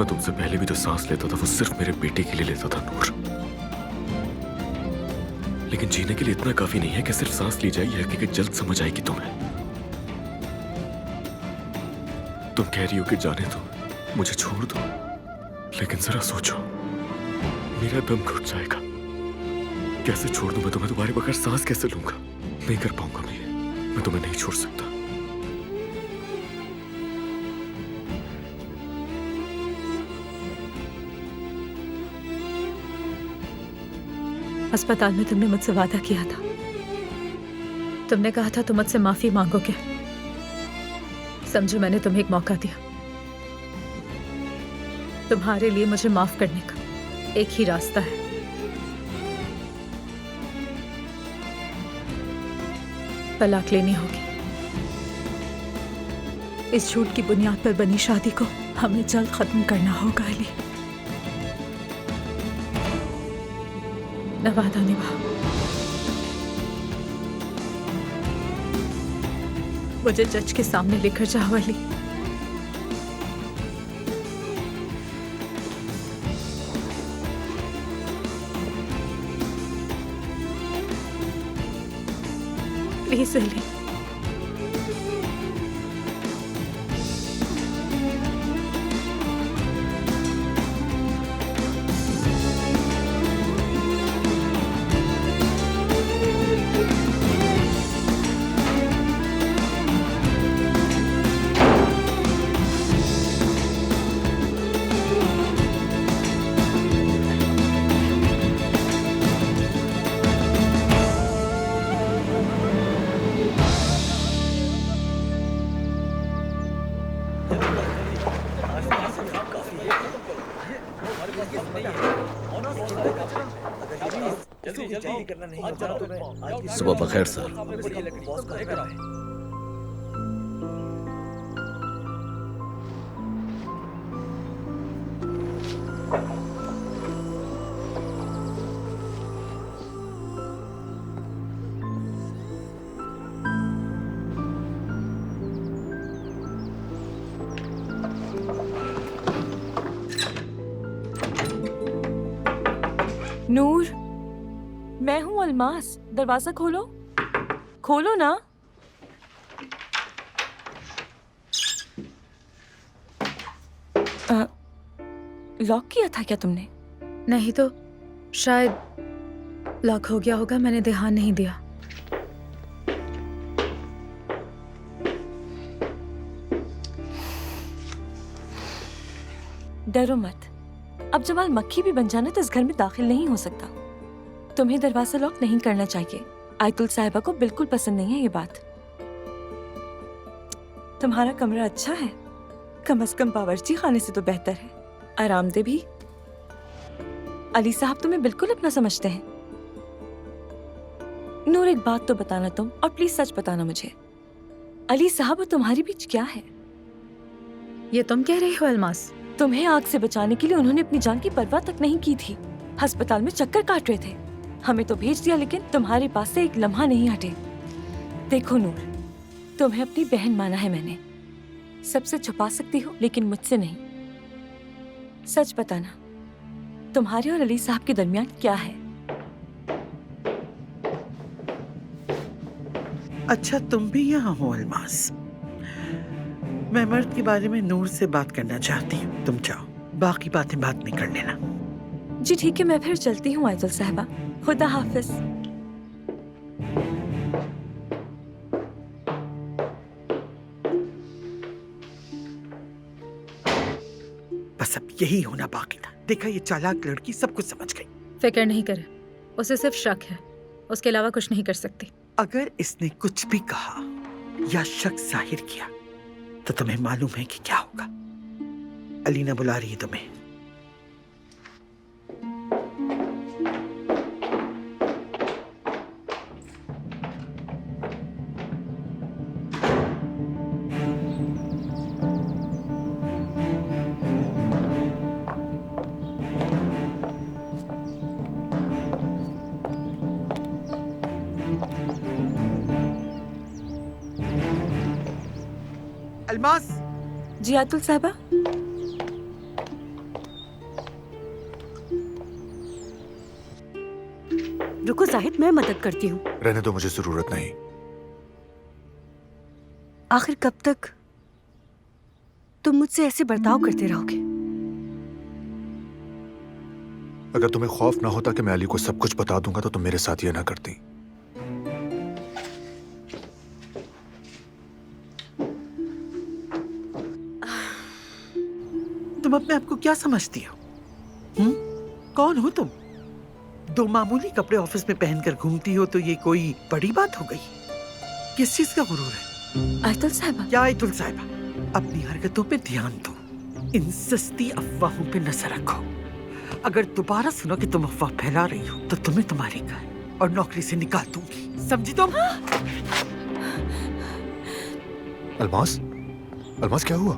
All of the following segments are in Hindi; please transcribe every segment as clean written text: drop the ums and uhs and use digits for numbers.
मैं तुमसे पहले भी तो सांस लेता था, वो सिर्फ मेरे बेटे के लिए लेता था नूर। लेकिन जीने के लिए इतना काफी नहीं है कि सिर्फ सांस ली जाए, ये हकीकत जल्द समझ आएगी तुम्हें। तुम कह रही हो कि जाने दो, मुझे छोड़ दो, लेकिन जरा सोचो, मेरा दम घुट जाएगा। कैसे छोड़ दूं मैं तुम्हें? तुम्हारे बगैर सांस कैसे लूंगा? नहीं कर पाऊंगा मैं तुम्हें नहीं छोड़ सकता। अस्पताल में तुमने मुझसे वादा किया था, तुमने कहा था तुम मुझसे माफी मांगोगे। समझो मैंने तुम्हें एक मौका दिया। तुम्हारे लिए मुझे माफ करने का एक ही रास्ता है, तलाक लेनी होगी। इस झूठ की बुनियाद पर बनी शादी को हमें जल्द खत्म करना होगा अली। वादा निभा। मुझे जज के सामने लेकर जाओ अली। प्लीज अली। सुबह बखैर सर। नूर, मैं हूं अलमास। दरवाजा खोलो, खोलो ना। लॉक किया था क्या तुमने? नहीं तो शायद लॉक हो गया होगा, मैंने ध्यान नहीं दिया। डरो मत, अब जमाल मक्खी भी बन जाना तो इस घर में दाखिल नहीं हो सकता। तुम्हें दरवाजा लॉक नहीं करना चाहिए। आयतुल साहिबा को बिल्कुल पसंद नहीं है ये बात। तुम्हारा कमरा अच्छा है, कम से कम बावर्ची खाने से तो बेहतर है। आरामदेह भी। अली साहब तुम्हें बिल्कुल अपना समझते हैं। नूर, एक बात तो बताना तुम, और प्लीज सच बताना मुझे, अली साहब और तुम्हारे बीच क्या है? ये तुम कह रही हो अलमास? तुम्हें आग से बचाने के लिए उन्होंने अपनी जान की परवाह तक नहीं की थी। अस्पताल में चक्कर काट रहे थे, हमें तो भेज दिया, लेकिन तुम्हारे पास से एक लम्हा नहीं हटे। देखो नूर, तुम्हें अपनी बहन माना है मैंने, सबसे छुपा सकती हो लेकिन मुझसे नहीं। सच बताना, तुम्हारे और अली साहब के दरमियान क्या है? अच्छा, तुम भी यहाँ हो अलमास। मैं मर्द के बारे में नूर से बात करना चाहती हूँ, तुम जाओ, बाकी बातें बाद में कर लेना। जी ठीक है, मैं फिर चलती हूँ आयतुल साहिबा। खुदा हाफिज। बस अब यही होना बाकी था। देखा, ये चालाक लड़की सब कुछ समझ गई। फिक्र नहीं करे, उसे सिर्फ शक है, उसके अलावा कुछ नहीं कर सकती। अगर इसने कुछ भी कहा या शक जाहिर किया तो तुम्हें मालूम है कि क्या होगा। अलीना बुला रही है तुम्हें। अलमास। जी आयतुल साहिबा। रुको जाहिद, मैं मदद करती हूँ। रहने दो, मुझे जरूरत नहीं। आखिर कब तक तुम मुझसे ऐसे बर्ताव करते रहोगे? अगर तुम्हें खौफ ना होता कि मैं अली को सब कुछ बता दूंगा तो तुम मेरे साथ ये ना करती। तुम अपने आप को क्या समझती हो? कौन हो तुम? दो मामूली कपड़े ऑफिस में पहनकर घूमती हो तो ये कोई बड़ी बात हो गई? किस चीज का गुरूर है? आयतुल साहिबा। क्या आयतुल साहिबा? अपनी हरकतों पे ध्यान दो, इन सस्ती अफवाहों पे नजर रखो। अगर दोबारा सुनो कि तुम अफवाह फैला रही हो तो तुम्हें तुम्हारे घर और नौकरी से निकाल दूंगी, समझी तुम? अलमास, अलमास क्या हुआ?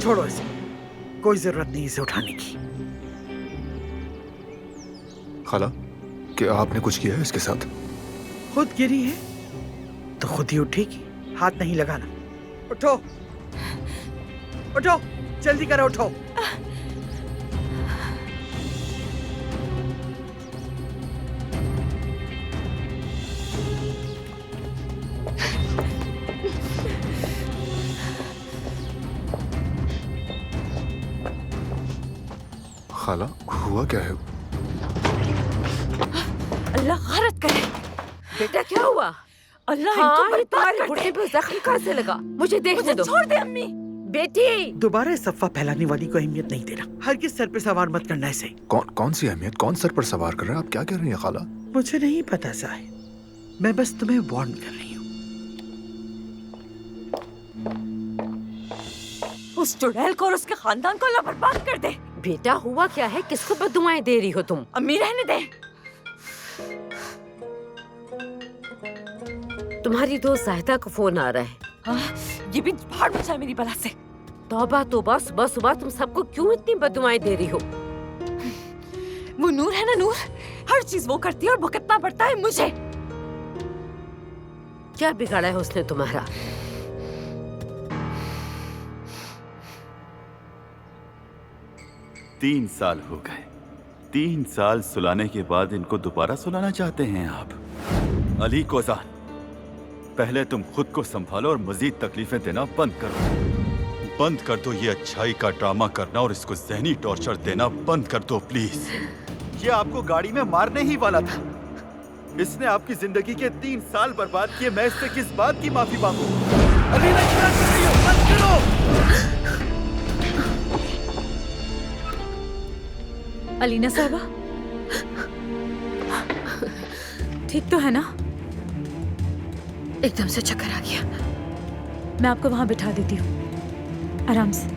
छोड़ो इसे, कोई जरूरत नहीं इसे उठाने की। खाला, क्या आपने कुछ किया है इसके साथ? खुद गिरी है तो खुद ही उठेगी, हाथ नहीं लगाना। उठो, उठो, जल्दी करो, उठो। खाला, हुआ क्या है? अल्लाह गलत करे। बेटा क्या हुआ? अल्लाह हाँ, इनको ये बर्बाद तुम्हारे कर घुटने दे। पे जख्म कहाँ से लगा? मुझे देखने दो। छोड़ दे अम्मी। बेटी, दोबारा इस अफवाह फैलाने वाली को अहमियत नहीं देना। हर किस सर पे सवार मत करना इसे। कौन सी अहमियत? कौन सर पर सवार कर रहा है? आप क्या कह रही हैं खाला? मुझे नहीं पता साहिब, मैं बस तुम्हें वार्न कर रही हूँ। उस चुड़ैल को और उसके खानदान को अल्लाह बर्बाद कर दे। बेटा हुआ क्या है? किसको बददुआएं दे रही हो तुम? अम्मी रहने दे। तुम्हारी दोस्त जाहिदा का फोन आ रहा है। ये भी भाड़ में जाए मेरी बला से। तौबा तौबा, सुबह सुबह तुम सबको क्यों इतनी बददुआएं दे रही हो? वो नूर है ना, नूर हर चीज वो करती है और भुगतना पड़ता है मुझे। क्या बिगाड़ा है उसने तुम्हारा? तीन साल हो गए। 3 साल सुलाने के बाद इनको दोबारा सुलाना चाहते हैं आप? अली कोजान, पहले तुम खुद को संभालो और मजीद तकलीफें देना बंद करो। बंद कर दो ये अच्छाई का ड्रामा करना और इसको ज़हनी टॉर्चर देना बंद कर दो प्लीज। ये आपको गाड़ी में मारने ही वाला था। इसने आपकी जिंदगी के 3 साल बर्बाद किए। मैं इससे किस बात की माफी मांगू? अली मैं क्या कर रही हूँ? बंद करो। अलीना साहिबा ठीक तो है ना? एकदम से चक्कर आ गया। मैं आपको वहां बिठा देती हूँ, आराम से।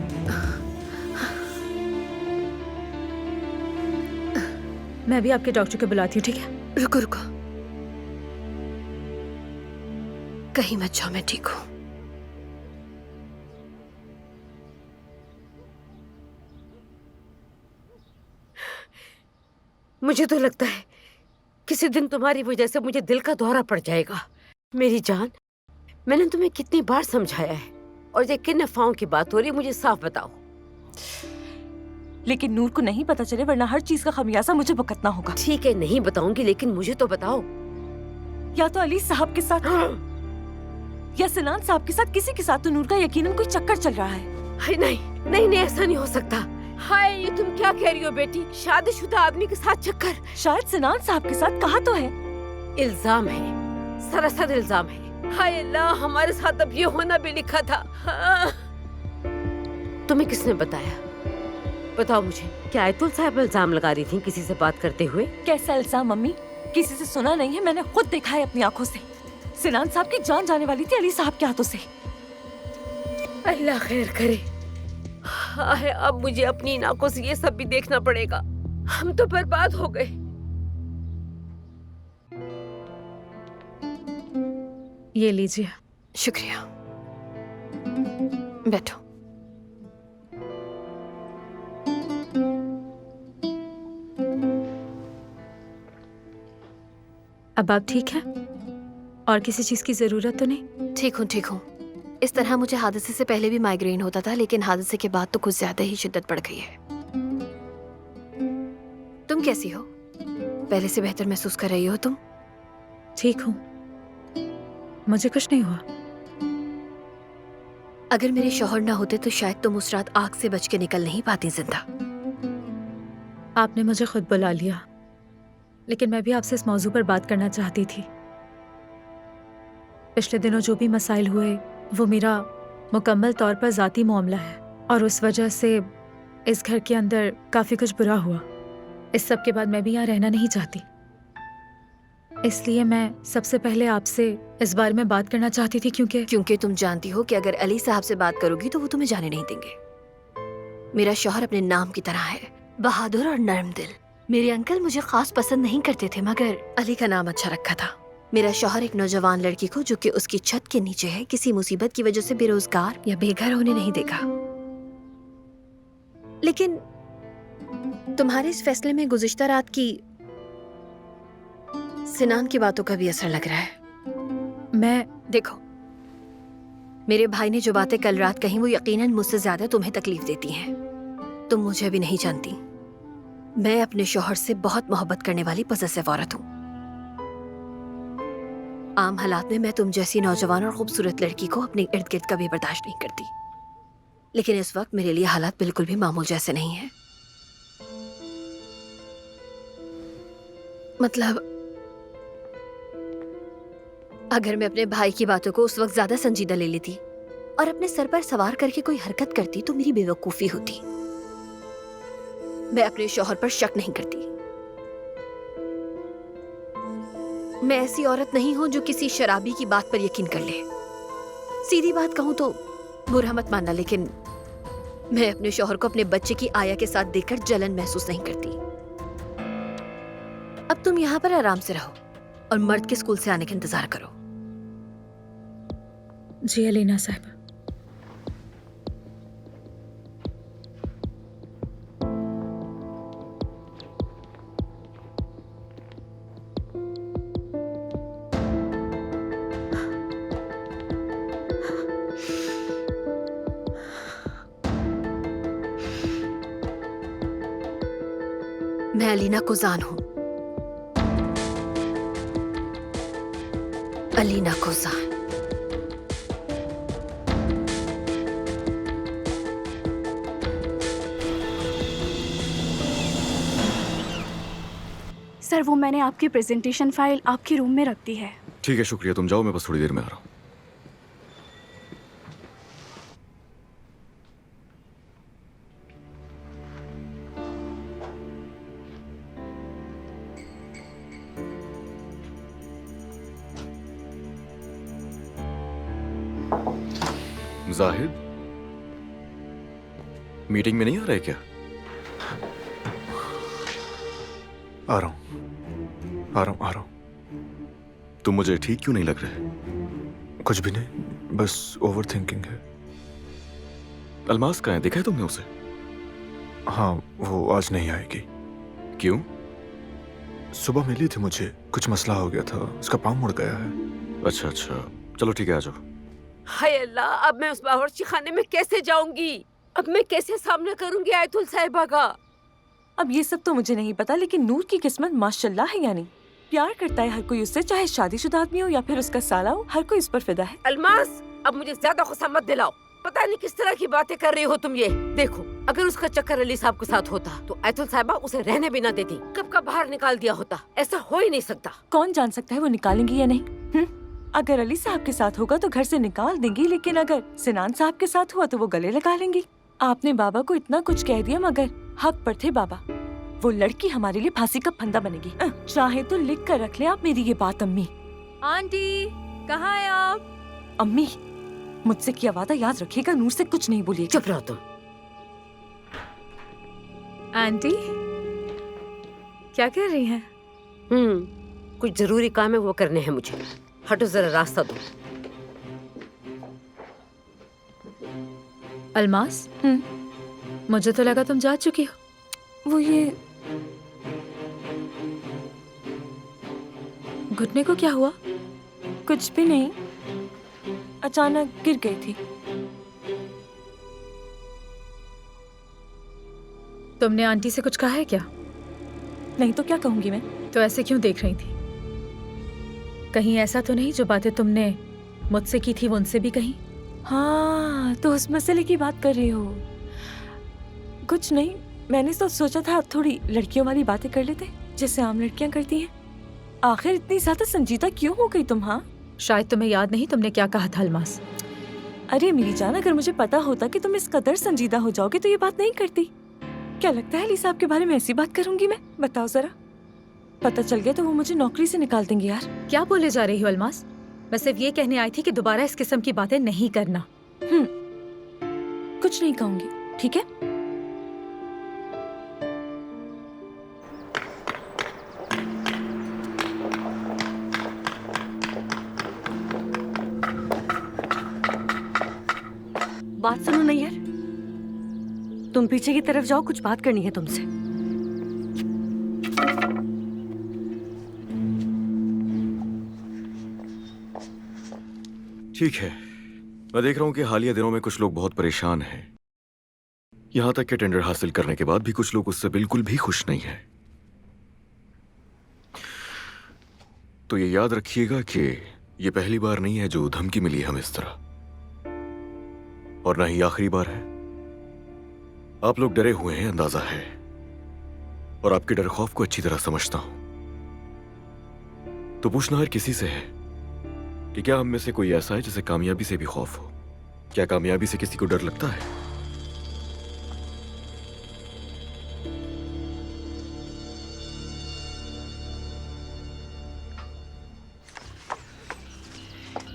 मैं भी आपके डॉक्टर को बुलाती हूँ, ठीक है? रुको रुको, कहीं मत जाओ, मैं ठीक हूँ। मुझे तो लगता है किसी दिन तुम्हारी वजह से मुझे दिल का दौरा पड़ जाएगा। मेरी जान, मैंने तुम्हें कितनी बार समझाया है और ये किन अफवाहों की बात हो रही है, मुझे साफ बताओ। लेकिन नूर को नहीं पता चले, वरना हर चीज का खमियाजा मुझे भुगतना होगा। ठीक है, नहीं बताऊंगी, लेकिन मुझे तो बताओ। या तो अली साहब के साथ या सिनान साहब के साथ, किसी के साथ तो नूर का यकीनन कोई चक्कर चल रहा है। हाय नहीं नहीं नहीं, ऐसा नहीं हो सकता। हाय, ये तुम क्या कह रही हो बेटी? शादीशुदा आदमी के साथ चक्कर? शायद सिनान साहब के साथ, कहा तो है। इल्जाम है, सरासर इल्जाम है। हाय अल्लाह, हमारे साथ अब ये होना भी लिखा था। हाँ। तुम्हें किसने बताया? बताओ मुझे। क्या आयतुल साहब इल्जाम लगा रही थी किसी से बात करते हुए? कैसा इल्जाम मम्मी? किसी से सुना नहीं है, मैंने खुद देखा है अपनी आंखों से। सिनान साहब की जान जाने वाली थी अली साहब के हाथों से। अल्लाह खैर करे। हाय, अब मुझे अपनी इन आंखों से ये सब भी देखना पड़ेगा। हम तो बर्बाद हो गए। ये लीजिए। शुक्रिया, बैठो। अब आप ठीक हैं? और किसी चीज की जरूरत तो नहीं? ठीक हूँ। इस तरह मुझे हादसे से पहले भी माइग्रेन होता था, लेकिन हादसे के बाद तो कुछ ज्यादा ही शिद्दत बढ़ गई है। तुम कैसी हो? पहले से बेहतर महसूस कर रही हो तुम? ठीक हूँ, मुझे कुछ नहीं हुआ। अगर मेरे शौहर ना होते तो शायद तुम उस रात आग से बच के निकल नहीं पाती जिंदा। आपने मुझे खुद बुला लिया, लेकिन मैं भी आपसे इस मौजू पर बात करना चाहती थी। पिछले दिनों जो भी मसाइल हुए वो मेरा मुकम्मल तौर पर ज़ाती मामला है, और उस वजह से इस घर के अंदर काफ़ी कुछ बुरा हुआ। इस सब के बाद मैं भी यहाँ रहना नहीं चाहती, इसलिए मैं सबसे पहले आपसे इस बारे में बात करना चाहती थी, क्योंकि तुम जानती हो कि अगर अली साहब से बात करोगी तो वो तुम्हें जाने नहीं देंगे। मेरा शौहर अपने नाम की तरह है, बहादुर और नरम दिल। मेरे अंकल मुझे खास पसंद नहीं करते थे, मगर अली का नाम अच्छा रखा था। मेरा शौहर एक नौजवान लड़की को जो कि उसकी छत के नीचे है किसी मुसीबत की वजह से बेरोजगार या बेघर होने नहीं देगा। लेकिन तुम्हारे इस फैसले में गुज़िश्ता रात की सिनान की बातों का भी असर लग रहा है। देखो, मेरे भाई ने जो बातें कल रात कही वो यकीनन मुझसे ज्यादा तुम्हें तकलीफ देती हैं। तुम मुझे अभी नहीं जानती, मैं अपने शौहर से बहुत मोहब्बत करने वाली पॉसेसिव औरत हूँ। आम हालात में मैं तुम जैसी नौजवान और खूबसूरत लड़की को अपने इर्द गिर्द कभी बर्दाश्त नहीं करती, लेकिन इस वक्त मेरे लिए हालात बिल्कुल भी मामूल जैसे नहीं है। मतलब अगर मैं अपने भाई की बातों को उस वक्त ज्यादा संजीदा ले लेती और अपने सर पर सवार करके कोई हरकत करती तो मेरी बेवकूफी होती। मैं अपने शौहर पर शक नहीं करती। मैं ऐसी औरत नहीं हूं जो किसी शराबी की बात पर यकीन कर ले। सीधी बात कहूं तो बुरा मत मानना, लेकिन मैं अपने शौहर को अपने बच्चे की आया के साथ देखकर जलन महसूस नहीं करती। अब तुम यहाँ पर आराम से रहो और मर्द के स्कूल से आने का इंतजार करो। जी अलीना साहब। मैं अलीना कोजान हूं, अलीना कोजान। सर, वो मैंने आपकी प्रेजेंटेशन फाइल आपके रूम में रख दी है। ठीक है, शुक्रिया। तुम जाओ, मैं बस थोड़ी देर में आ रहा हूँ। जाहिद, मीटिंग में नहीं आ रहा है क्या? आ रहा हूँ। तुम मुझे ठीक क्यों नहीं लग रहे? कुछ भी नहीं, बस ओवर थिंकिंग है। अलमास कहाँ है? देखा है तुमने उसे? हाँ, वो आज नहीं आएगी। क्यों? सुबह मिली थी मुझे, कुछ मसला हो गया था, उसका पाँव मुड़ गया है। अच्छा, चलो ठीक है, आ जाओ। हाय अल्लाह, अब मैं उस बावर्ची खाने में कैसे जाऊंगी? अब मैं कैसे सामना करूंगी आयतुल साहिबा का? अब ये सब तो मुझे नहीं पता, लेकिन नूर की किस्मत माशाल्लाह है। यानी प्यार करता है हर कोई उससे, चाहे शादीशुदा आदमी हो या फिर उसका साला हो, हर कोई उस पर फिदा है। अलमास, अब मुझे ज्यादा गुस्सा मत दिलाओ। पता नहीं किस तरह की बातें कर रही हो तुम। ये देखो, अगर उसका चक्कर अली साहब के साथ होता तो आयतुल साहिबा उसे रहने भी ना देती, कब का बाहर निकाल दिया होता। ऐसा हो ही नहीं सकता। कौन जान सकता है वो निकालेंगी या नहीं? अगर अली साहब के साथ होगा तो घर से निकाल देंगी, लेकिन अगर सिनान साहब के साथ हुआ तो वो गले लगा लेंगी। आपने बाबा को इतना कुछ कह दिया, मगर हक पर थे बाबा। वो लड़की हमारे लिए फांसी का फंदा बनेगी। चाहे तो लिख कर रख ले आप मेरी ये बात। अम्मी, आंटी कहाँ है आप? अम्मी, मुझसे किया वादा याद रखिएगा, नूर से कुछ नहीं बोलिएगा। चुप रहो तुम। आंटी क्या कर रही हैं? कुछ जरूरी काम है, वो करने हैं मुझे। हटो जरा, रास्ता दो। अलमास, मुझे तो लगा तुम जा चुकी हो। वो ये घुटने को क्या हुआ? कुछ भी नहीं, अचानक गिर गई थी। तुमने आंटी से कुछ कहा है क्या? नहीं तो क्या कहूंगी मैं? तो ऐसे क्यों देख रही थी? कहीं ऐसा तो नहीं जो बातें तुमने मुझसे की थी वो उनसे भी कहीं? हाँ, तो उस मसले की बात कर रही हो? कुछ नहीं, मैंने तो सोचा था थोड़ी लड़कियों वाली बातें कर लेते जैसे आम लड़कियां करती हैं। आखिर इतनी ज्यादा संजीदा क्यों हो गई तुम? हाँ, शायद तुम्हें याद नहीं तुमने क्या कहा था अलमास। अरे मेरी जान, अगर मुझे पता होता कि तुम इस कदर संजीदा हो जाओगे तो ये बात नहीं करती। क्या लगता है अली साहब के बारे में ऐसी बात करूंगी मैं? बताओ जरा। पता चल गया तो वो मुझे नौकरी से निकाल देंगे यार। क्या बोले जा रही हो अलमास? मैं सिर्फ ये कहने आई थी कि दोबारा इस किस्म की बातें नहीं करना। कुछ नहीं कहूंगी, ठीक है? बात सुनो नैयर, तुम पीछे की तरफ जाओ, कुछ बात करनी है तुमसे। ठीक है, मैं देख रहा हूँ कि हालिया दिनों में कुछ लोग बहुत परेशान हैं। यहां तक कि टेंडर हासिल करने के बाद भी कुछ लोग उससे बिल्कुल भी खुश नहीं हैं। तो ये याद रखिएगा कि ये पहली बार नहीं है जो धमकी मिली है हमें इस तरह, और ना ही आखिरी बार है। आप लोग डरे हुए हैं, अंदाजा है, और आपके डर खौफ को अच्छी तरह समझता हूं। तो पूछना हर किसी से है कि क्या हम में से कोई ऐसा है जिसे कामयाबी से भी खौफ हो? क्या कामयाबी से किसी को डर लगता है?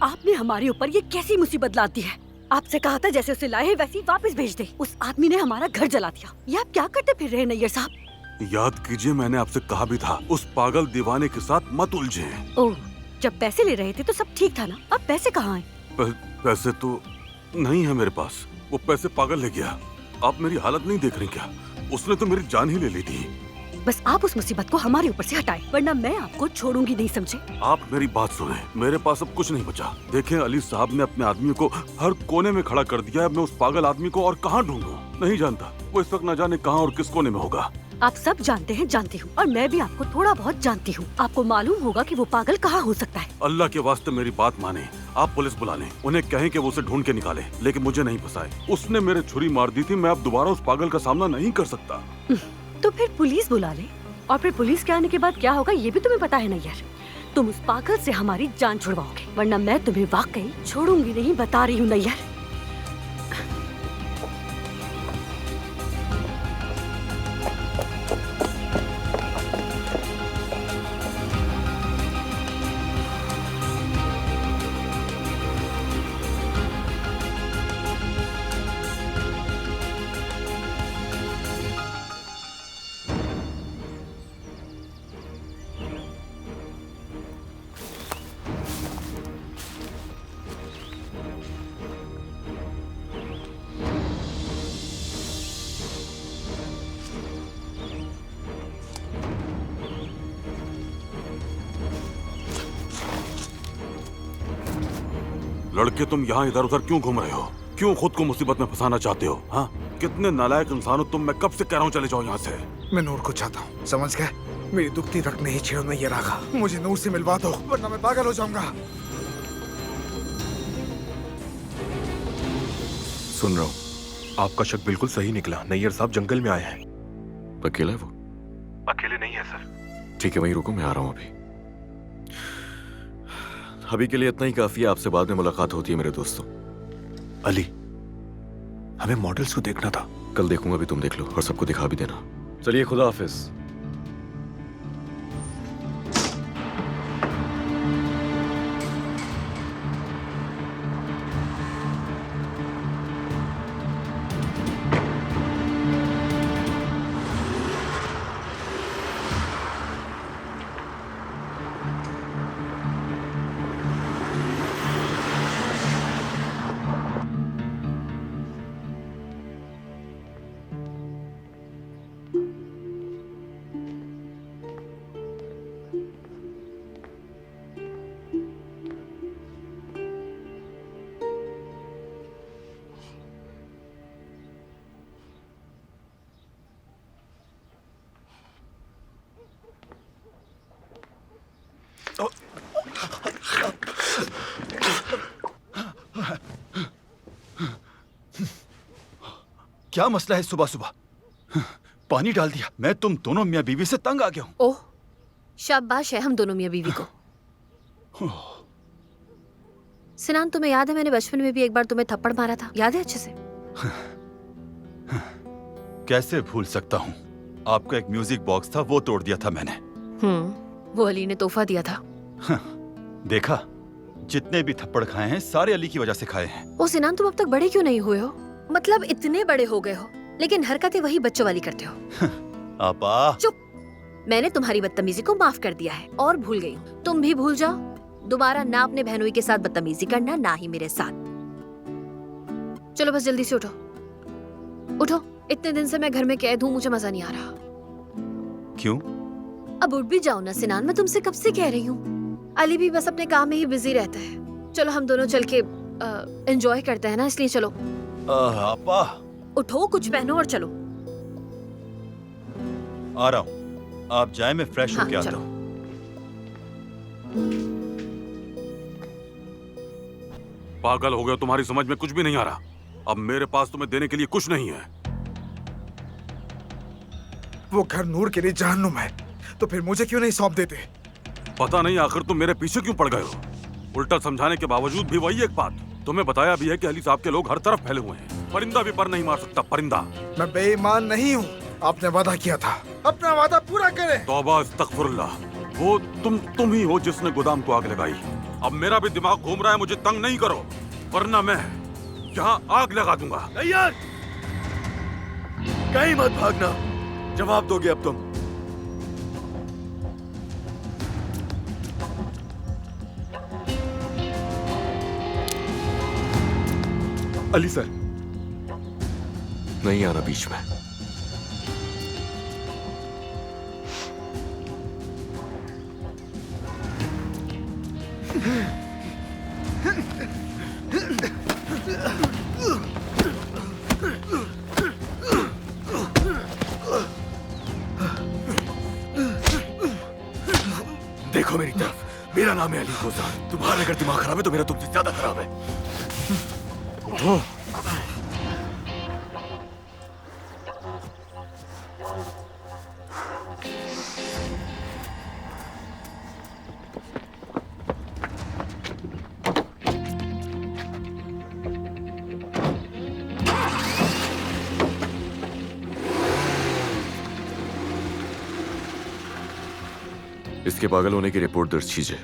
आपने हमारे ऊपर ये कैसी मुसीबत ला दी है? आपसे कहा था जैसे उसे लाए वैसे ही वापस भेज दे। उस आदमी ने हमारा घर जला दिया। ये आप क्या करते फिर रहे हैं नैयर साहब? याद कीजिए, मैंने आपसे कहा भी था उस पागल दीवाने के साथ मत उलझे। ओह, जब पैसे ले रहे थे तो सब ठीक था ना? अब पैसे कहाँ हैं? पैसे तो नहीं है मेरे पास। वो पैसे पागल ले गया। आप मेरी हालत नहीं देख रही क्या? उसने तो मेरी जान ही ले ली थी। बस आप उस मुसीबत को हमारे ऊपर से हटाएं, वरना मैं आपको छोड़ूंगी नहीं, समझे? आप मेरी बात सुने, मेरे पास अब कुछ नहीं बचा। देखें, अली साहब ने अपने आदमी को हर कोने में खड़ा कर दिया है। मैं उस पागल आदमी को और कहाँ ढूंढूं? नहीं जानता। वो इस वक्त न जाने कहाँ और किस कोने में होगा। आप सब जानते हैं, जानती हूँ, और मैं भी आपको थोड़ा बहुत जानती हूँ। आपको मालूम होगा कि वो पागल कहाँ हो सकता है। अल्लाह के वास्ते मेरी बात माने, आप पुलिस बुला लें, उन्हें कहें कि वो उसे ढूंढ के निकाले, लेकिन मुझे नहीं फंसाए। उसने मेरे छुरी मार दी थी। मैं अब दोबारा उस पागल का सामना नहीं कर सकता। तो फिर पुलिस बुला ले, और फिर पुलिस के आने के बाद क्या होगा ये भी तुम्हें पता है नैयर। तुम उस पागल से हमारी जान छुड़वाओगे, वरना मैं तुम्हें वाकई छोड़ूंगी नहीं, बता रही हूँ नैयर। लड़के, तुम यहाँ इधर उधर क्यों घूम रहे हो? क्यों खुद को मुसीबत में फंसाना चाहते हो? हाँ, कितने नालायक इंसान हो तुम। मैं कब से कह रहा हूँ चले जाओ यहाँ से। मैं नूर को चाहता हूँ, समझ गए? मेरी दुखती रख नहीं छेड़ो नैयर आगा। मुझे नूर से मिलवा दो, वरना मैं पागल हो जाऊंगा। सुन रहा हूँ। आपका शक बिल्कुल सही निकला। नैयर साहब जंगल में आए हैं। अकेला है वो? अकेले नहीं है सर। ठीक है, वहीं रुको, मैं आ रहा हूँ अभी। अभी के लिए इतना ही काफी है। आपसे बाद में मुलाकात होती है मेरे दोस्तों। अली, हमें मॉडल्स को देखना था। कल देखूंगा, भी तुम देख लो और सबको दिखा भी देना। चलिए, खुदा हाफिज। क्या मसला है सुबह सुबह? पानी डाल दिया। मैं तुम दोनों मियाँ बीवी से तंग आ गया हूँ। ओह, शाबाश है हम दोनों मियाँ बीवी को। सिनान, तुम्हें याद है मैंने बचपन में भी एक बार तुम्हें थप्पड़ मारा था? याद है अच्छे से? कैसे भूल सकता हूँ। आपका एक म्यूजिक बॉक्स था, वो तोड़ दिया था मैंने। वो अली ने तोहफा दिया था। देखा, जितने भी थप्पड़ खाए हैं सारे अली की वजह से खाए हैं। ओ सिनान, तुम अब तक बड़े क्यों नहीं हुए हो? मतलब इतने बड़े हो गए हो लेकिन हरकतें वही बच्चों वाली करते हो। आपा चुप। मैंने तुम्हारी बदतमीजी को माफ कर दिया है और भूल गई हूँ। तुम भी भूल जाओ। दोबारा ना अपने बहनोई के साथ बदतमीजी करना, ना ही मेरे साथ। चलो बस जल्दी से उठो। उठो, इतने दिन से मैं घर में कैद हूँ, मुझे मजा नहीं आ रहा। क्यों? अब उठ भी जाओ ना सिनान, मैं तुमसे कब से कह रही हूँ। अली भी बस अपने काम में ही बिजी रहता है। चलो हम दोनों चल के एंजॉय करते हैं ना, इसलिए चलो। आपा उठो, कुछ पहनो और चलो। आ रहा हूँ, आप जाए, मैं फ्रेश होके आता हूँ। पागल हो गया, तुम्हारी समझ में कुछ भी नहीं आ रहा। अब मेरे पास तुम्हें देने के लिए कुछ नहीं है। वो घर नूर के लिए जहन्नुम है, तो फिर मुझे क्यों नहीं सौंप देते? पता नहीं आखिर तुम मेरे पीछे क्यों पड़ गए हो। उल्टा समझाने के बावजूद भी वही एक बात। तुम्हें बताया भी है कि अली साहब के लोग हर तरफ फैले हुए हैं। परिंदा भी पर नहीं मार सकता, परिंदा। मैं बेईमान नहीं हूँ। आपने वादा किया था, अपना वादा पूरा करें। तौबा अस्तगफुरुल्लाह। वो तुम ही हो जिसने गोदाम को आग लगाई। अब मेरा भी दिमाग घूम रहा है, मुझे तंग नहीं करो वरना मैं यहाँ आग लगा दूंगा। यार, कहीं मत भागना, जवाब दोगे अब तुम। अली सर, नहीं आना बीच में। देखो मेरी तरफ, मेरा नाम है अली गोजान। तुम्हारा अगर दिमाग खराब है तो मेरा तुमसे ज्यादा खराब है। उठो। इसके पागल होने की रिपोर्ट दर्ज कीजिए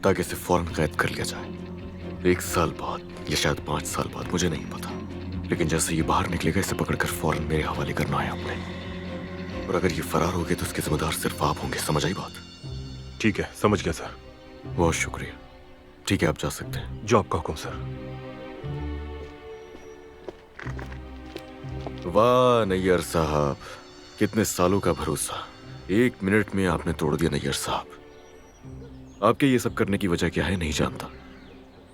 ताकि इसे फौरन कैद कर लिया जाए। 1 साल बाद या शायद 5 साल बाद, मुझे नहीं पता, लेकिन जैसे ये बाहर निकलेगा इसे पकड़कर फौरन मेरे हवाले करना है आपने। और अगर ये फरार हो गए तो इसके जिम्मेदार सिर्फ आप होंगे। समझ आई बात? ठीक है, समझ गया सर। बहुत शुक्रिया। ठीक है, आप जा सकते हैं। जो आपका हुक्म सर। वाह नैयर साहब, कितने सालों का भरोसा। 1 मिनट में आपने तोड़ दिया नैयर साहब। आपके ये सब करने की वजह क्या है नहीं जानता,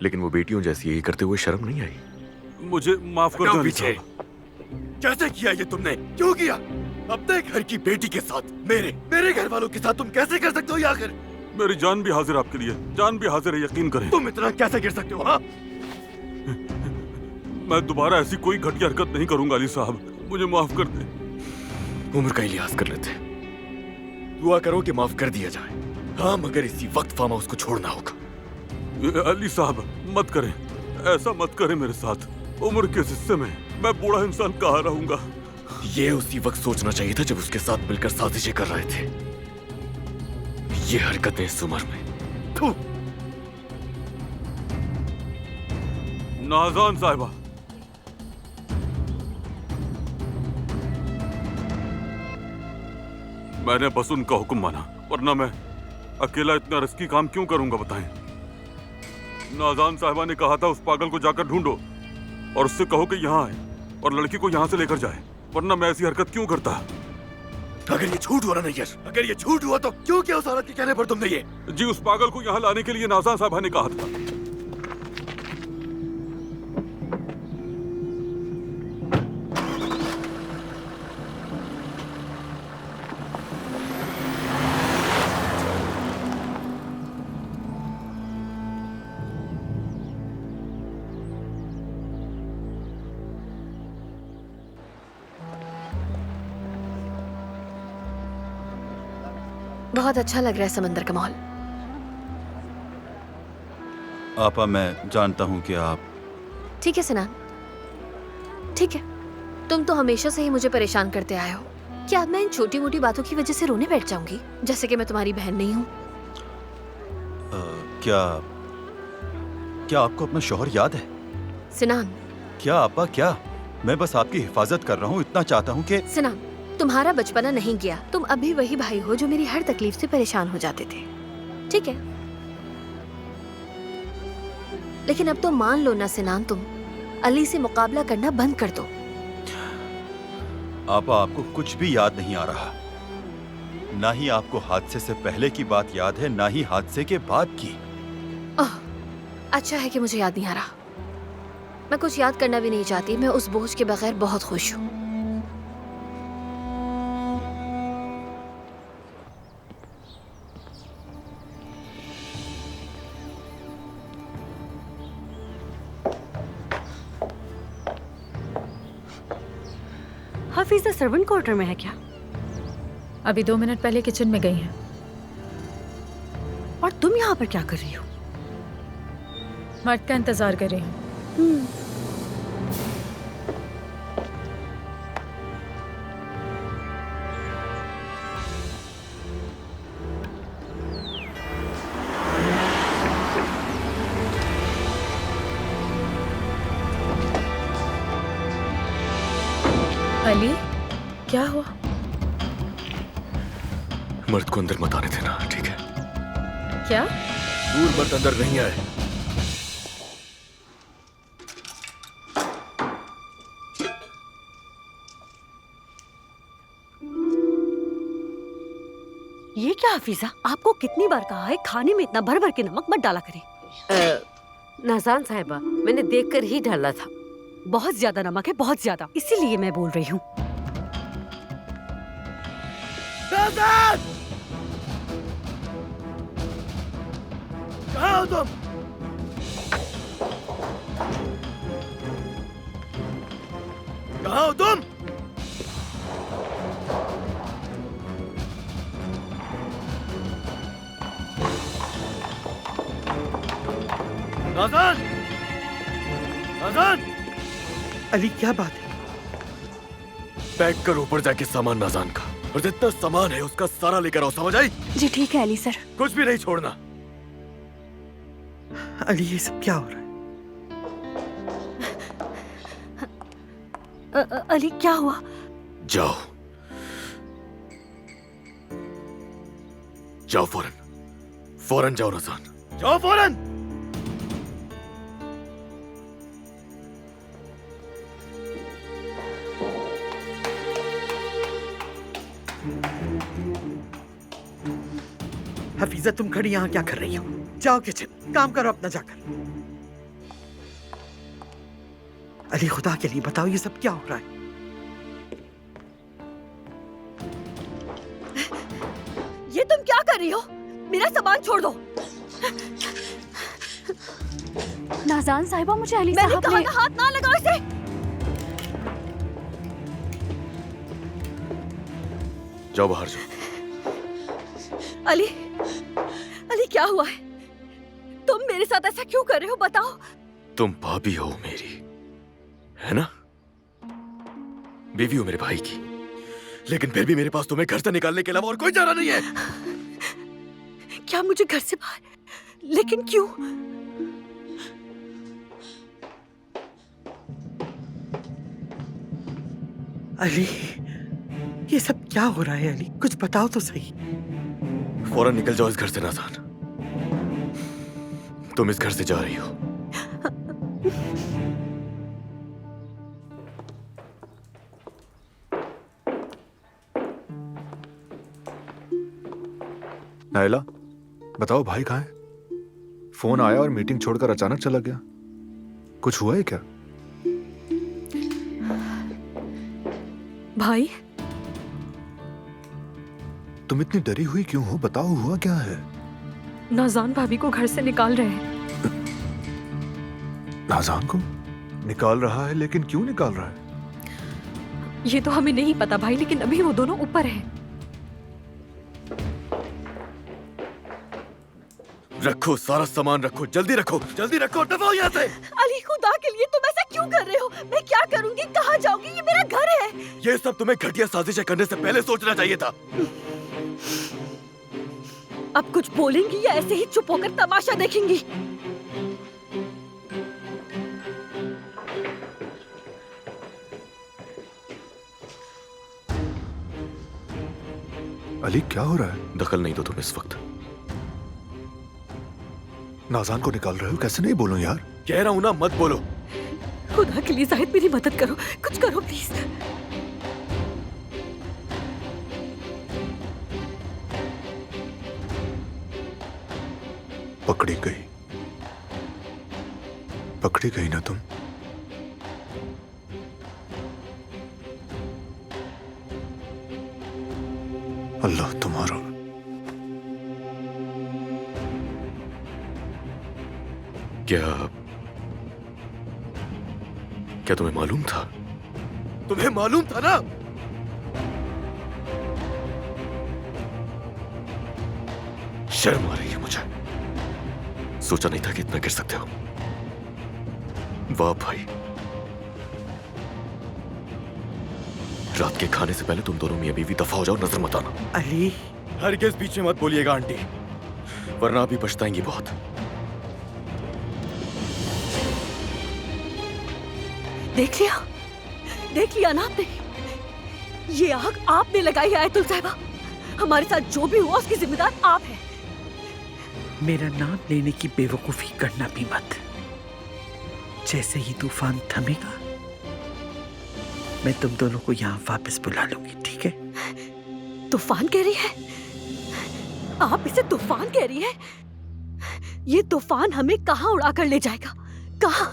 लेकिन वो बेटियों जैसी यही करते हुए शर्म नहीं आई? मुझे माफ कर दो पीछे। कैसे किया ये तुमने? क्यों किया? अपने घर की बेटी के साथ, मेरे घर वालों के साथ तुम कैसे कर सकते हो ये आखिर? मेरी जान भी हाजिर आपके लिए, जान भी हाजिर है, यकीन करें। तुम इतना कैसे गिर सकते हो? हाँ? मैं दोबारा ऐसी कोई घटिया हरकत नहीं करूंगा अली साहब, मुझे माफ कर दे। उम्र का ही लिहाज कर लेते, दुआ करो कि माफ कर दिया जाए। हाँ, मगर इसी वक्त फार्म हाउस को छोड़ना होगा। अली साहब मत करें, ऐसा मत करें मेरे साथ। उम्र के हिस्से में मैं बूढ़ा इंसान कहाँ रहूंगा। ये उसी वक्त सोचना चाहिए था जब उसके साथ मिलकर साजिशें कर रहे थे। ये हरकतें इस उम्र में। नाज़ान साहिबा, मैंने बस उनका हुक्म माना, वरना मैं अकेला इतना रिस्की काम क्यों करूंगा बताएं। नाज़ान साहिबा ने कहा था उस पागल को जाकर ढूंढो और उससे कहो कि यहाँ आए और लड़की को यहाँ से लेकर जाए, वरना मैं ऐसी हरकत क्यों करता। अगर ये झूठ हुआ ना नैयर, अगर ये झूठ हुआ तो क्यों किया उस औरत के कहने पर तुमने ये? जी, उस पागल को यहाँ लाने के लिए नाज़ान साहिबा ने कहा था। बहुत अच्छा लग रहा है समंदर का माहौल। आपा, मैं जानता हूँ कि आप... ठीक है सिनान, ठीक है। तुम तो हमेशा से ही मुझे परेशान करते आए हो। क्या अब मैं इन छोटी मोटी बातों की वजह से रोने बैठ जाऊंगी, जैसे कि मैं तुम्हारी बहन नहीं हूँ? क्या आपको अपना शौहर याद है? सिनान। क्या आपा, क्या? मैं बस आपकी हिफाजत कर रहा हूँ, इतना चाहता हूँ कि... सिनान, तुम्हारा बचपना नहीं गया। तुम अब भी वही भाई हो जो मेरी हर तकलीफ से परेशान हो जाते थे, ठीक है? लेकिन अब तो मान लो ना सिनान, तुम अली से मुकाबला करना बंद कर दो। आपा, आपको कुछ भी याद नहीं आ रहा। ना ही आपको हादसे से पहले की बात याद है, ना ही हादसे के बाद की। अच्छा है कि मुझे याद नहीं आ रहा। मैं कुछ याद करना भी नहीं चाहती। मैं उस बोझ के बगैर बहुत खुश हूँ। हफीजा सर्वेंट क्वार्टर में है क्या? अभी 2 मिनट पहले किचन में गई हैं। और तुम यहाँ पर क्या कर रही हो? मर्द का इंतजार कर रही हूँ। अली, क्या हुआ? मर्द को अंदर मत आने देना, ठीक है? क्या? दूर मर्द अंदर नहीं आए। ये क्या हफीजा, आपको कितनी बार कहा है खाने में इतना भर भर के नमक मत डाला करें। नाज़ान साहिबा, मैंने देखकर ही डाला था। बहुत ज्यादा नमक है, बहुत ज्यादा, इसीलिए मैं बोल रही हूँ। कहाँ हो तुम? कहाँ हो तुम? नाज़ान! नाज़ान! अली, क्या बात है? पैक कर ऊपर जाके सामान नाज़ान का, और जितना सामान है उसका सारा लेकर आओ, समझ आई? जी ठीक है अली सर। कुछ भी नहीं छोड़ना। अली, ये सब क्या हो रहा है? अली, क्या हुआ? जाओ जाओ, फौरन जाओ नाज़ान, जाओ फौरन। हफीजा, तुम खड़ी यहाँ क्या कर रही हो? जाओ किचन, काम करो अपना जाकर। अली, खुदा के लिए बताओ, ये सब क्या हो रहा है? ये तुम क्या कर रही हो? मेरा सामान छोड़ दो। नाज़ान साहिबा, मुझे अली मैंने साहब कहा ने... ना, हाथ ना लगाओ इसे। जाओ बाहर जाओ। अली, अली, क्या हुआ है? तुम मेरे साथ ऐसा क्यों कर रहे हो, बताओ। तुम भाभी हो मेरी, है ना? बीवी हो मेरे भाई की, लेकिन फिर भी मेरे पास तुम्हें घर से निकालने के अलावा और कोई चारा नहीं है। क्या मुझे घर से बाहर? लेकिन क्यों? अली, ये सब क्या हो रहा है? अली, कुछ बताओ तो सही। फौरन निकल जाओ इस घर से नाज़ान। तुम इस घर से जा रही हो। नायला, बताओ भाई कहाँ है? फोन आया और मीटिंग छोड़कर अचानक चला गया। कुछ हुआ है क्या? भाई, तुम इतनी डरी हुई क्यों हो? बताओ, हुआ क्या है? नाज़ान भाभी को घर से निकाल रहे हैं। नाज़ान को निकाल रहा है? लेकिन क्यों निकाल रहा है? ये तो हमें नहीं पता भाई, लेकिन अभी वो दोनों ऊपर हैं। रखो, सारा सामान रखो, जल्दी रखो, जल्दी रखो, दबाओ यहाँ से। अली खुदा के लिए तुम ऐसा क्यों कर रहे हो? मैं क्या करूंगी, कहाँ जाऊंगी? ये मेरा घर है। ये सब तुम्हें घटिया साजिशें करने से पहले सोचना चाहिए था। अब कुछ बोलेंगी या ऐसे ही चुप होकर तमाशा देखेंगी? अली क्या हो रहा है? दखल नहीं दो तुम इस वक्त। नाज़ान को निकाल रहे हो? कैसे नहीं बोलूं यार? कह रहा हूं ना, मत बोलो। खुदा के लिए जाहिद मेरी मदद करो, कुछ करो प्लीज। पकड़ी गई ना तुम। अल्लाह तुम्हारा। क्या तुम्हें मालूम था? तुम्हें मालूम था ना? शर्म आ रही है मुझे। सोचा नहीं था कि इतना गिर सकते हो। वाह भाई। रात के खाने से पहले तुम दोनों मियां बीवी दफा हो जाओ, नजर मत आना। अली, हरगिज़ बीच में मत बोलिएगा आंटी, वरना अभी पछताएंगी बहुत। देख लिया ना आपने? ये आग आपने लगाई है आयतुल साहिबा। हमारे साथ जो भी हुआ उसकी जिम्मेदार आप हैं। मेरा नाम लेने की बेवकूफी करना भी मत। जैसे ही तूफान थमेगा मैं तुम दोनों को यहाँ वापस बुला लूंगी, ठीक है? तूफान कह रही है? आप इसे तूफान कह रही है? ये तूफान हमें कहाँ उड़ा कर ले जाएगा? कहाँ?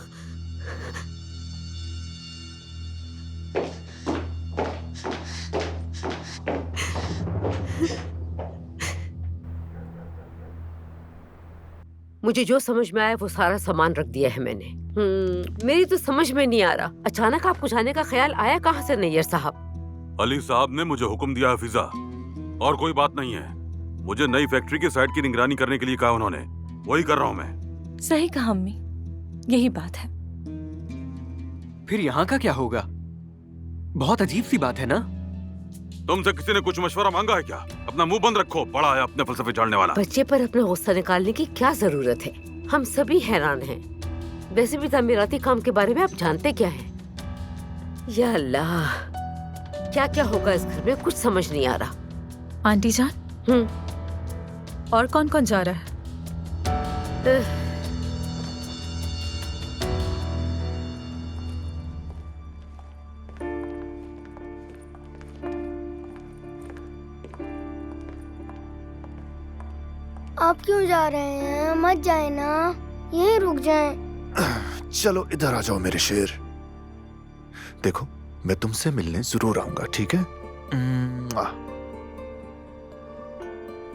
मुझे जो समझ में आया वो सारा सामान रख दिया है मैंने। मेरी तो समझ में नहीं आ रहा, अचानक आपको जाने का ख्याल आया कहाँ से नैयर साहब? अली साहब ने मुझे हुक्म दिया है फिजा, और कोई बात नहीं है। मुझे नई फैक्ट्री के साइट की निगरानी करने के लिए कहा उन्होंने, वही कर रहा हूँ मैं। सही कहा अम्मी, यही बात है। फिर यहाँ का क्या होगा? बहुत अजीब सी बात है ना? तुमसे किसी ने कुछ मशवरा मांगा है क्या? अपना मुंह बंद रखो, बड़ा है अपने फलसफे झाड़ने वाला। बच्चे पर अपना गुस्सा निकालने की क्या जरूरत है? हम सभी हैरान हैं। वैसे भी तामीराती काम के बारे में आप जानते क्या हैं? या अल्लाह, क्या क्या होगा इस घर में कुछ समझ नहीं आ रहा। आंटी जान, और कौन कौन जा रहा है? आप क्यों जा रहे हैं? मत जाए ना, यहीं रुक जाएं। चलो इधर आ जाओ मेरे शेर। देखो, मैं तुमसे मिलने जरूर आऊंगा, ठीक है?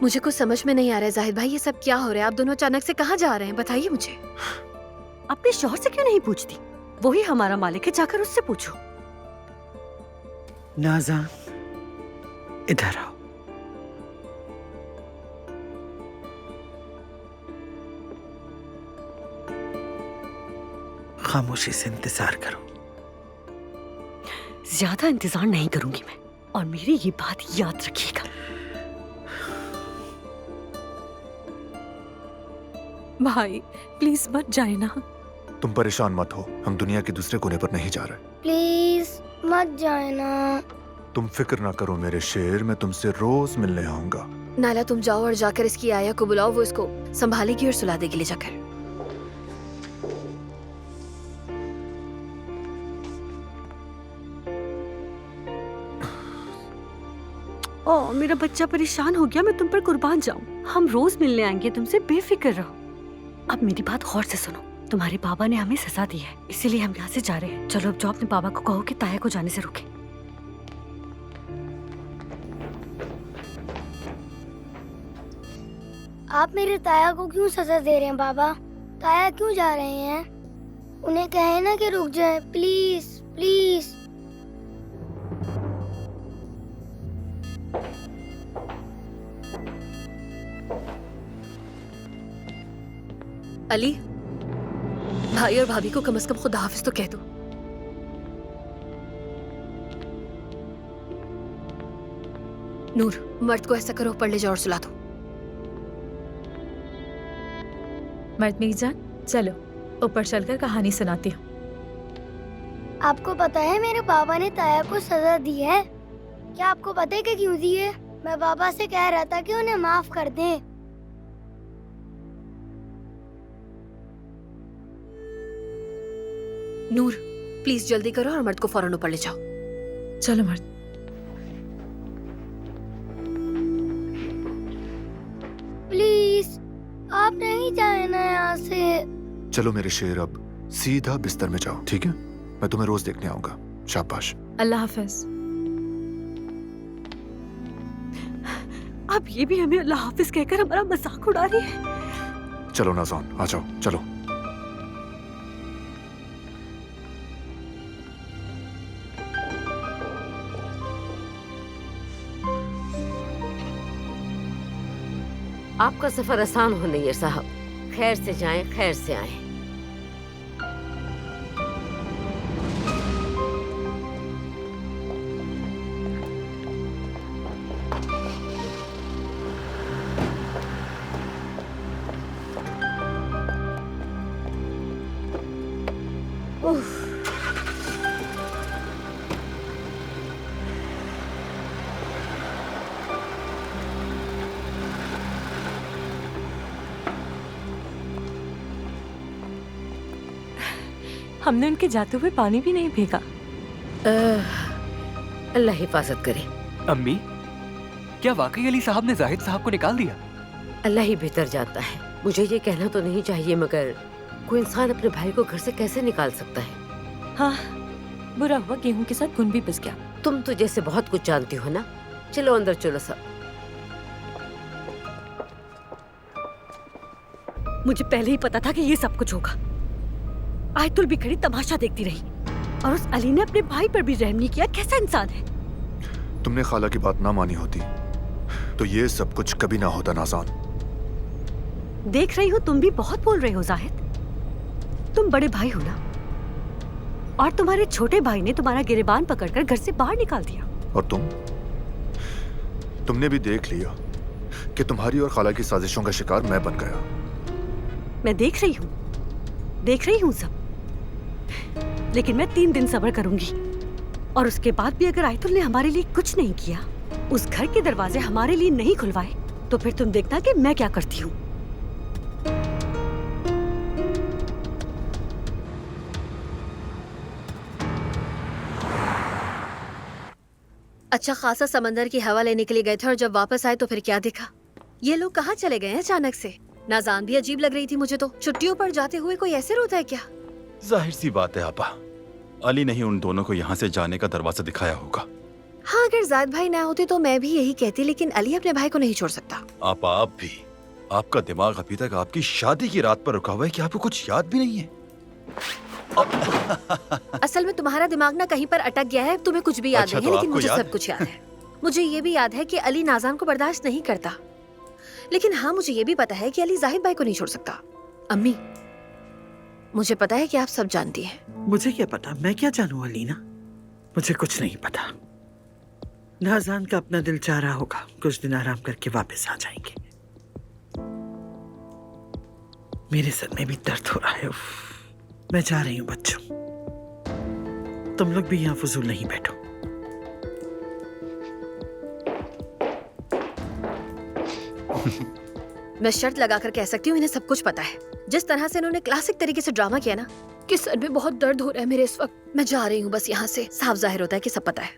मुझे कुछ समझ में नहीं आ रहा है जाहिद भाई, ये सब क्या हो रहा है? आप दोनों अचानक से कहाँ जा रहे हैं? बताइए मुझे। अपने शौहर से क्यों नहीं पूछती? वही हमारा मालिक है, जाकर उससे पूछो। नाज़ान, इधर आओ। खामोशी से इंतजार करो। ज्यादा इंतजार नहीं करूंगी मैं, और मेरी ये बात याद रखिएगा। भाई प्लीज मत जाए ना। तुम परेशान मत हो, हम दुनिया के दूसरे कोने पर नहीं जा रहे। प्लीज मत जाए ना। तुम फिक्र ना करो मेरे शेर, मैं तुमसे रोज मिलने आऊंगा। नाला तुम जाओ और जाकर इसकी आया को बुलाओ, वो इसको संभालेगी और सुला देगी ले जाकर। ओ, मेरा बच्चा परेशान हो गया, मैं तुम पर कुर्बान जाऊं। हम रोज मिलने आएंगे तुमसे, बेफिक्र रहो। अब मेरी बात गौर से सुनो। तुम्हारे पापा ने हमें सजा दी है, इसीलिए हम यहाँ से जा रहे हैं। चलो अब जाओ, अपने पापा को कहो कि ताया को जाने से रोके। आप मेरे ताया को क्यों सजा दे रहे हैं बाबा? ताया क्यों जा रहे हैं? उन्हें कहे ना कि रुक जाए, प्लीज प्लीज। अली, भाई और भाभी को कम से कम खुदा हाफिज तो कह दो। नूर, मर्द को ऐसा करो, ऊपर ले जाओ और सुला दो। मर्द मेरी जान, चलो ऊपर चलकर कहानी सुनाती हूँ। आपको पता है मेरे पापा ने ताया को सजा दी है। क्या आपको पता है कि क्यों दी है? मैं पापा से कह रहा था कि उन्हें माफ कर दें। नूर, प्लीज जल्दी करो और मर्द को फौरन ऊपर ले जाओ। चलो मर्द। प्लीज आप नहीं जाए ना यहाँ से। चलो मेरे शेर, अब सीधा बिस्तर में जाओ, ठीक है? मैं तुम्हें रोज देखने आऊंगा। शाबाश। अल्लाह हाफिज। अब ये भी हमें अल्लाह हाफिज कहकर हमारा मजाक उड़ा रही है। चलो नाज़ान, आ जाओ, चलो। आपका सफर आसान हो नहीं है साहब। खैर से जाएं, खैर से आएं। हमने उनके जाते हुए पानी भी नहीं फेंका। अल्लाह हिफाजत करे। अम्मी, क्या वाकई अली साहब ने जाहिद साहब को निकाल दिया? अल्लाह ही बेहतर जानता है। मुझे ये कहना तो नहीं चाहिए, मगर कोई इंसान अपने भाई को घर से कैसे निकाल सकता है? हाँ, बुरा हुआ गेहूं के साथ गुण भी पिस गया। तुम तो जैसे बहुत कुछ जानती हो ना। चलो अंदर चलो सब। मुझे पहले ही पता था कि ये सब कुछ होगा। आयतुल भी खड़ी तमाशा देखती रही और उस अली ने अपने भाई पर भी रहम नहीं किया। कैसा इंसान है? तुमने खाला की बात ना मानी होती तो ये सब कुछ कभी ना होता नाज़ान। देख रही हो तुम भी बहुत बोल रहे हो जाहिद। तुम बड़े भाई हो ना, और तुम्हारे छोटे भाई ने तुम्हारा गिरेबान पकड़कर घर से बाहर निकाल दिया। और तुमने भी देख लिया कि तुम्हारी और खाला की साजिशों का शिकार मैं बन गया। मैं देख रही हूँ सब। लेकिन मैं 3 दिन सब्र करूंगी, और उसके बाद भी अगर आयतुल ने हमारे लिए कुछ नहीं किया, उस घर के दरवाजे हमारे लिए नहीं खुलवाए, तो फिर तुम देखना कि मैं क्या करती हूँ। अच्छा खासा समंदर की हवा लेने के लिए गए थे और जब वापस आए तो फिर क्या देखा? ये लोग कहाँ चले गए हैं अचानक से? नाज़ान भी अजीब लग रही थी मुझे तो। छुट्टियों पर जाते हुए कोई ऐसे रोता है क्या? जाहिर सी बात है आपा, अली ने ही उन दोनों को यहाँ से जाने का दरवाजा दिखाया होगा। हाँ, अगर जायद भाई ना होते तो मैं भी यही कहती, लेकिन अली अपने भाई को नहीं छोड़ सकता। आपा, आप भी, आपका दिमाग अभी तक आपकी शादी की रात पर रुका हुआ है कि आपको कुछ याद भी नहीं है। असल में तुम्हारा दिमाग ना कहीं पर अटक गया है। तुम्हें कुछ भी याद अच्छा, नहीं तो है, लेकिन आपको मुझे याद सब कुछ याद है। मुझे ये भी याद है कि अली नाज़ान को बर्दाश्त नहीं करता, लेकिन हाँ, मुझे ये भी पता है कि अली जाहिद भाई को नहीं छोड़ सकता। अम्मी, मुझे पता है कि आप सब जानती हैं। मुझे क्या पता? मैं क्या जानूं अलीना? मुझे कुछ नहीं पता। नाज़ान का अपना दिल चाह रहा होगा, कुछ दिन आराम करके वापस आ जाएंगे। मेरे सर में भी दर्द हो रहा है। मैं जा रही हूँ बच्चों, तुम लोग भी यहाँ फजूल नहीं बैठो। मैं शर्त लगाकर कह सकती हूँ इन्हें सब कुछ पता है। जिस तरह से इन्होंने क्लासिक तरीके से ड्रामा किया ना, कि सर में बहुत दर्द हो रहा है मेरे इस वक्त। मैं जा रही हूँ बस यहाँ से। साफ जाहिर होता है कि सब पता है।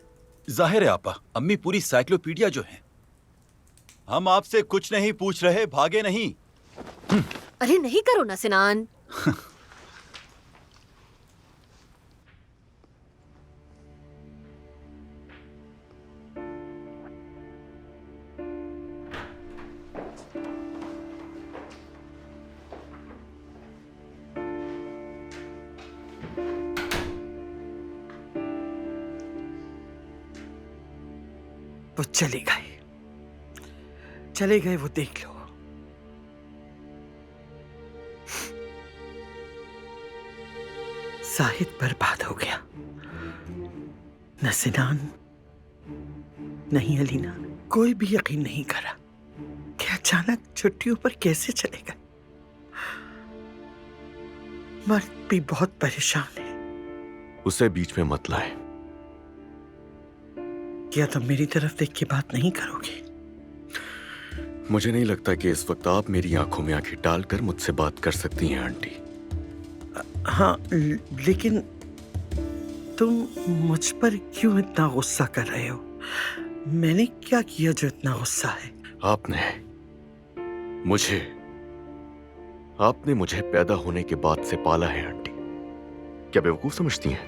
जाहिर है आपा, अम्मी पूरी साइक्लोपीडिया जो है। हम आपसे कुछ नहीं पूछ रहे, भागे नहीं। अरे नहीं करो ना सिनान। वो चले गए, वो देख लो। जाहिद बर्बाद हो गया, न सिनान नहीं अलीना। कोई भी यकीन नहीं करा कि अचानक छुट्टियों पर कैसे चलेगा। मर्द भी बहुत परेशान है। उसे बीच में मत लाए। क्या तुम मेरी तरफ देख के बात नहीं करोगे? मुझे नहीं लगता कि इस वक्त आप मेरी आंखों में आंखें डालकर मुझसे बात कर सकती हैं आंटी। हाँ, लेकिन तुम मुझ पर क्यों इतना गुस्सा कर रहे हो? मैंने क्या किया जो इतना गुस्सा है? आपने मुझे पैदा होने के बाद से पाला है आंटी। क्या बेवकूफ समझती हैं?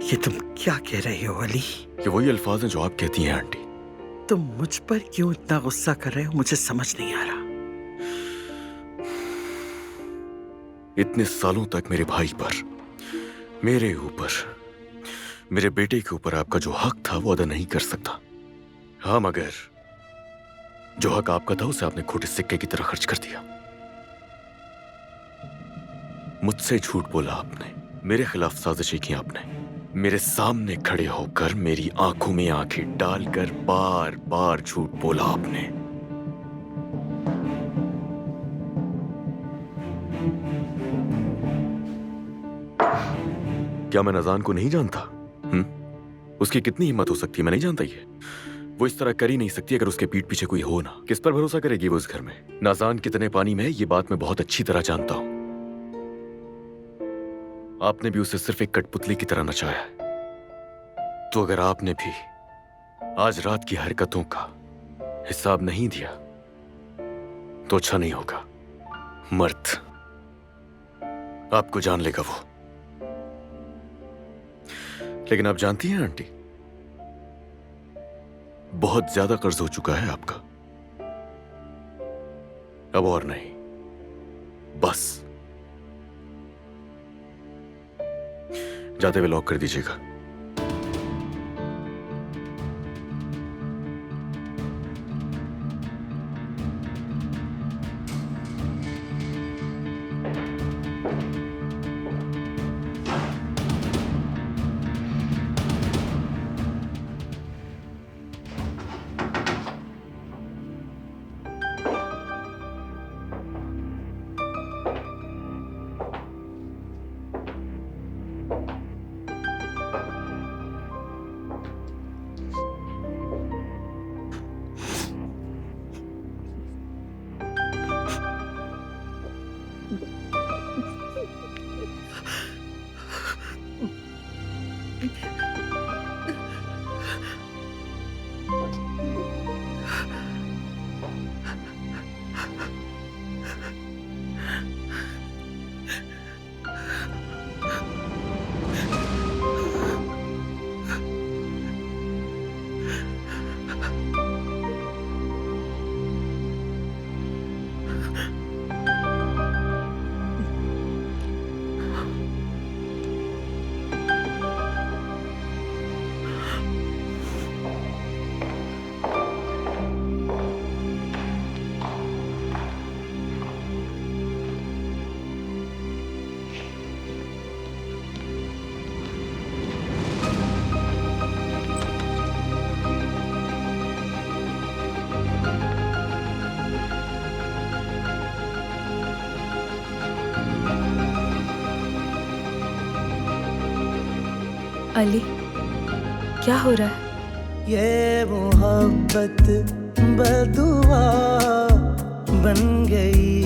ये तुम क्या कह रहे हो अली? ये वही अल्फाज हैं जो आप कहती हैं आंटी। तुम मुझ पर क्यों इतना गुस्सा कर रहे हो? मुझे समझ नहीं आ रहा। इतने सालों तक मेरे भाई पर, मेरे ऊपर, मेरे बेटे के ऊपर आपका जो हक था वो अदा नहीं कर सकता। हाँ, मगर जो हक आपका था उसे आपने खोटे सिक्के की तरह खर्च कर दिया। मुझसे झूठ बोला आपने, मेरे खिलाफ साजिशें की आपने, मेरे सामने खड़े होकर मेरी आंखों में आंखें डालकर बार बार झूठ बोला आपने। क्या मैं नज़ान को नहीं जानता? उसकी कितनी हिम्मत हो सकती है, मैं नहीं जानता ये। वो इस तरह कर ही नहीं सकती अगर उसके पीठ पीछे कोई हो ना। किस पर भरोसा करेगी वो इस घर में? नाज़ान कितने पानी में है ये बात मैं बहुत अच्छी तरह जानता हूं। आपने भी उसे सिर्फ एक कठपुतली की तरह नचाया है। तो अगर आपने भी आज रात की हरकतों का हिसाब नहीं दिया तो अच्छा नहीं होगा। मर्द आपको जान लेगा वो। लेकिन आप जानती हैं आंटी, बहुत ज्यादा कर्ज हो चुका है आपका। अब और नहीं, बस। जाते हुए लॉक कर दीजिएगा। अली, क्या हो रहा है? ये मोहब्बत बदुआ बन गई